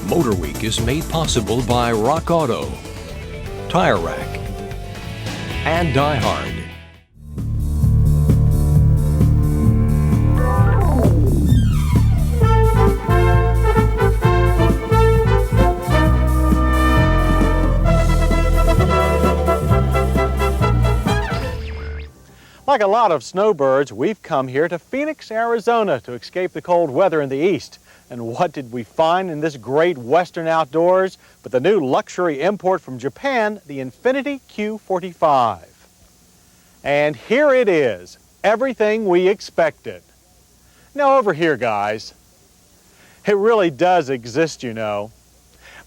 MotorWeek is made possible by Rock Auto, Tire Rack, and Die Hard. Like a lot of snowbirds, we've come here to Phoenix, Arizona to escape the cold weather in the east. And what did we find in this great western outdoors but the new luxury import from Japan, the Infiniti Q45. And here it is, everything we expected. Now over here, guys. It really does exist, you know.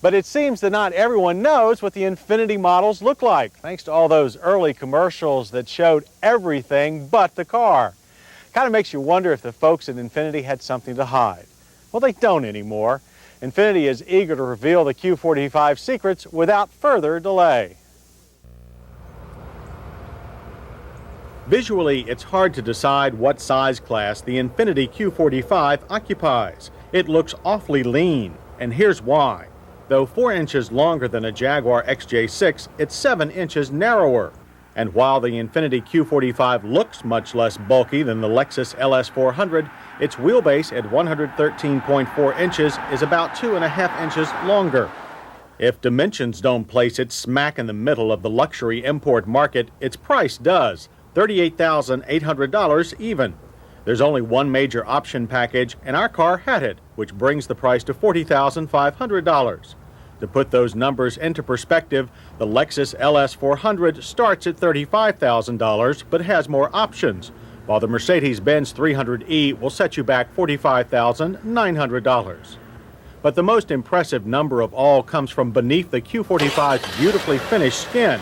But it seems that not everyone knows what the Infiniti models look like, thanks to all those early commercials that showed everything but the car. Kind of makes you wonder if the folks at Infiniti had something to hide. Well, they don't anymore. Infiniti is eager to reveal the Q45 secrets without further delay. Visually, it's hard to decide what size class the Infiniti Q45 occupies. It looks awfully lean, and here's why. Though 4 inches longer than a Jaguar XJ6, it's 7 inches narrower. And while the Infiniti Q45 looks much less bulky than the Lexus LS400, its wheelbase at 113.4 inches is about 2.5 inches longer. If dimensions don't place it smack in the middle of the luxury import market, its price does, $38,800 even. There's only one major option package, and our car had it, which brings the price to $40,500. To put those numbers into perspective, the Lexus LS400 starts at $35,000 but has more options, while the Mercedes-Benz 300e will set you back $45,900. But the most impressive number of all comes from beneath the Q45's beautifully finished skin.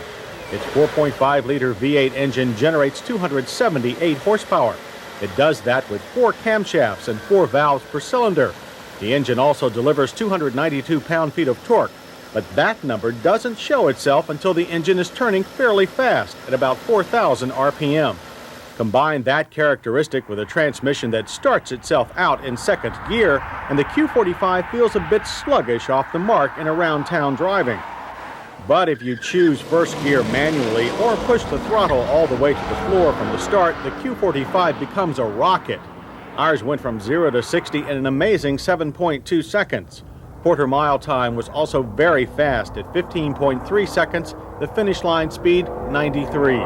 Its 4.5-liter V8 engine generates 278 horsepower. It does that with 4 camshafts and 4 valves per cylinder. The engine also delivers 292 pound-feet of torque, but that number doesn't show itself until the engine is turning fairly fast at about 4,000 RPM. Combine that characteristic with a transmission that starts itself out in second gear, and the Q45 feels a bit sluggish off the mark in around-town driving. But if you choose first gear manually or push the throttle all the way to the floor from the start, the Q45 becomes a rocket. Ours went from 0 to 60 in an amazing 7.2 seconds. Quarter mile time was also very fast at 15.3 seconds, the finish line speed 93.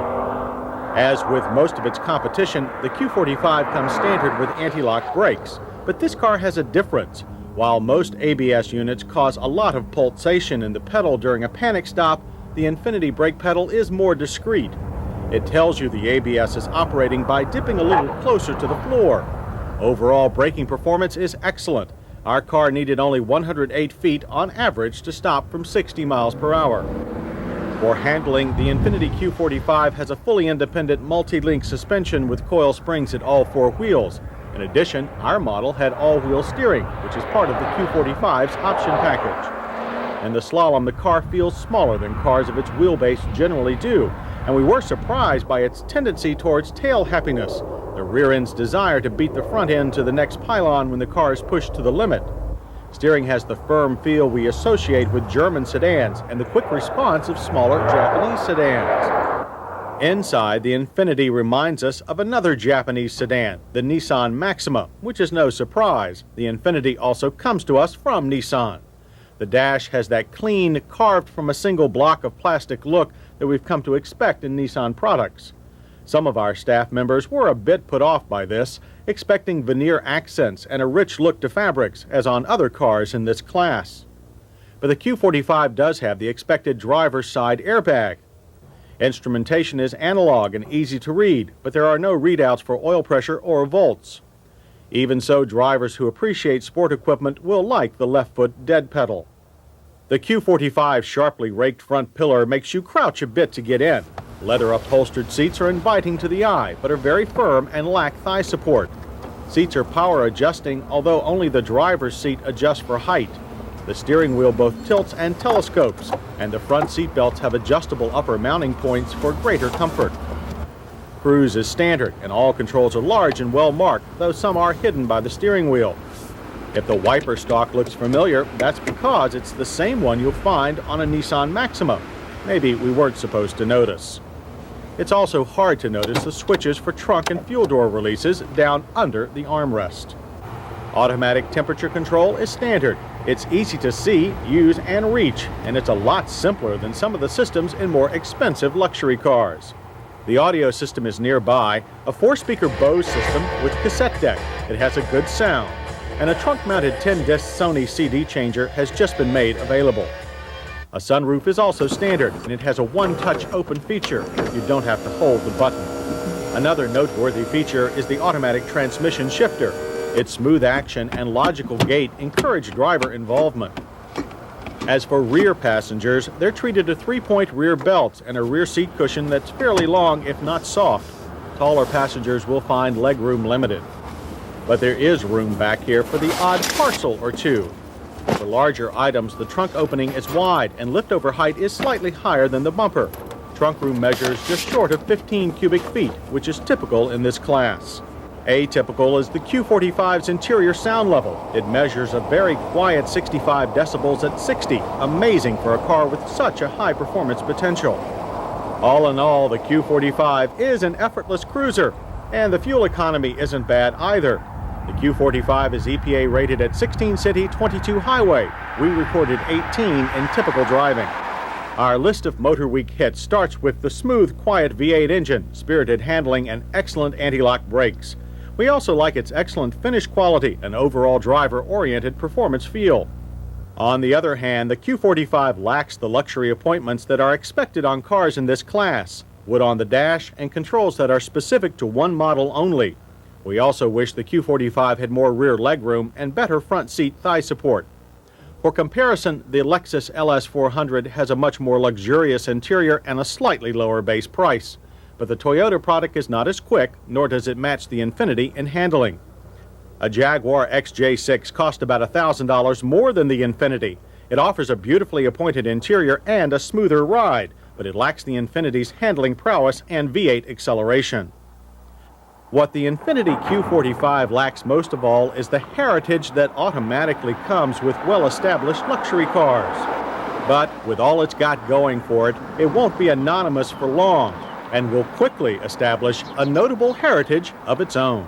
As with most of its competition, the Q45 comes standard with anti-lock brakes, but this car has a difference. While most ABS units cause a lot of pulsation in the pedal during a panic stop, the Infiniti brake pedal is more discreet. It tells you the ABS is operating by dipping a little closer to the floor. Overall braking performance is excellent. Our car needed only 108 feet on average to stop from 60 miles per hour. For handling, the Infiniti Q45 has a fully independent multi-link suspension with coil springs at all 4 wheels. In addition, our model had all-wheel steering, which is part of the Q45's option package. In the slalom, the car feels smaller than cars of its wheelbase generally do, and we were surprised by its tendency towards tail happiness, the rear end's desire to beat the front end to the next pylon when the car is pushed to the limit. Steering has the firm feel we associate with German sedans and the quick response of smaller Japanese sedans. Inside, the Infiniti reminds us of another Japanese sedan, the Nissan Maxima, which is no surprise. The Infiniti also comes to us from Nissan. The dash has that clean, carved from a single block of plastic look that we've come to expect in Nissan products. Some of our staff members were a bit put off by this, expecting veneer accents and a rich look to fabrics, as on other cars in this class. But the Q45 does have the expected driver's side airbag. Instrumentation is analog and easy to read, but there are no readouts for oil pressure or volts. Even so, drivers who appreciate sport equipment will like the left foot dead pedal. The Q45's sharply raked front pillar makes you crouch a bit to get in. Leather upholstered seats are inviting to the eye, but are very firm and lack thigh support. Seats are power adjusting, although only the driver's seat adjusts for height. The steering wheel both tilts and telescopes, and the front seat belts have adjustable upper mounting points for greater comfort. Cruise is standard, and all controls are large and well marked, though some are hidden by the steering wheel. If the wiper stalk looks familiar, that's because it's the same one you'll find on a Nissan Maxima. Maybe we weren't supposed to notice. It's also hard to notice the switches for trunk and fuel door releases down under the armrest. Automatic temperature control is standard. It's easy to see, use, and reach, and it's a lot simpler than some of the systems in more expensive luxury cars. The audio system is nearby, a 4-speaker Bose system with cassette deck. It has a good sound. And a trunk-mounted 10-disc Sony CD changer has just been made available. A sunroof is also standard, and it has a one-touch open feature. You don't have to hold the button. Another noteworthy feature is the automatic transmission shifter. Its smooth action and logical gait encourage driver involvement. As for rear passengers, they're treated to 3-point rear belts and a rear seat cushion that's fairly long, if not soft. Taller passengers will find legroom limited. But there is room back here for the odd parcel or two. For larger items, the trunk opening is wide and liftover height is slightly higher than the bumper. Trunk room measures just short of 15 cubic feet, which is typical in this class. Atypical is the Q45's interior sound level. It measures a very quiet 65 decibels at 60, amazing for a car with such a high performance potential. All in all, the Q45 is an effortless cruiser, and the fuel economy isn't bad either. The Q45 is EPA rated at 16 city, 22 highway. We recorded 18 in typical driving. Our list of MotorWeek hits starts with the smooth, quiet V8 engine, spirited handling, and excellent anti-lock brakes. We also like its excellent finish quality and overall driver-oriented performance feel. On the other hand, the Q45 lacks the luxury appointments that are expected on cars in this class, wood on the dash, and controls that are specific to one model only. We also wish the Q45 had more rear legroom and better front seat thigh support. For comparison, the Lexus LS400 has a much more luxurious interior and a slightly lower base price. But the Toyota product is not as quick, nor does it match the Infiniti in handling. A Jaguar XJ6 cost about $1,000 more than the Infiniti. It offers a beautifully appointed interior and a smoother ride, but it lacks the Infiniti's handling prowess and V8 acceleration. What the Infiniti Q45 lacks most of all is the heritage that automatically comes with well-established luxury cars. But with all it's got going for it, it won't be anonymous for long and will quickly establish a notable heritage of its own.